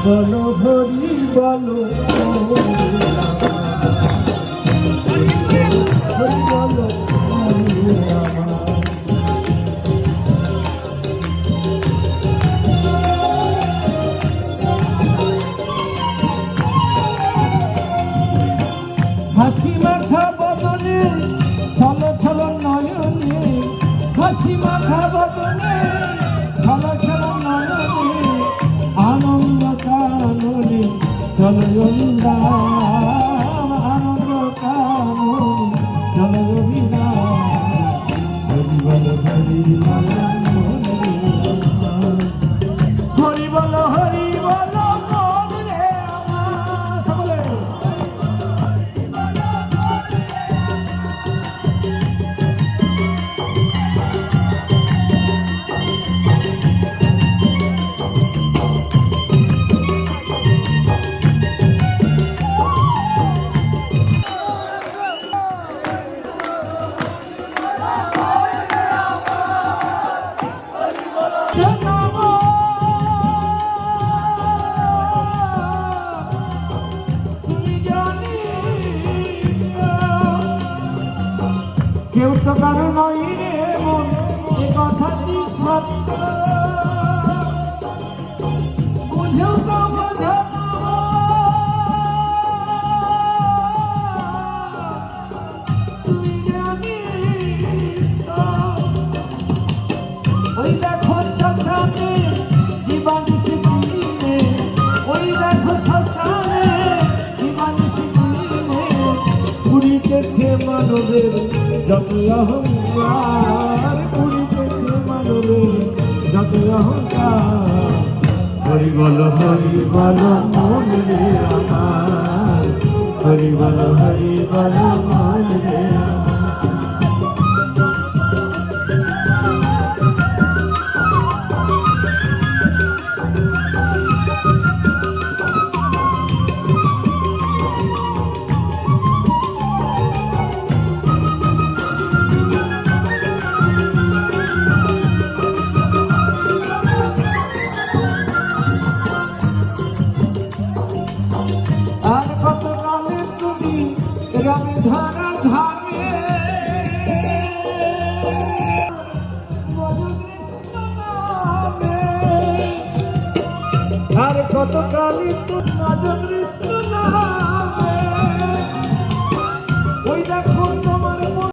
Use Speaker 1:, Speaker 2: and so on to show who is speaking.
Speaker 1: বলো হরি বলো হরি বলো হরি আমার। হাসি মাখা বদনে ছল ছল নয়নে, হাসি মাখা বদনে ছল ছল নয়নে, আনন্দ কাননে চলয়ন্দা, আনন্দ কাননে চলয়বিনা। হরি বল হরি বল হরি বল হরি বল মন রে আমার। সকলে কেউ তো কারো নয় রে মন, এ কথাটি সত্য, বুঝেও তো বোঝা তুমি জানি। ওই দেখো শ্মশানে জীবাণুষি কুলিনে, ওই দেখো শ্মশানে জীবাণুষি কুলিনে, পুরিতেছে মানবের যত অহংকার, পুরিতেছে মানবের যত অহংকার। হরি বল হরি বল মন রে আমার, হরি বল হরি বল মন রে আমার। আর কত কালে তুমি রামে ধারা ধারে, আর কত কালে তুমি কৃষ্ণ নামে,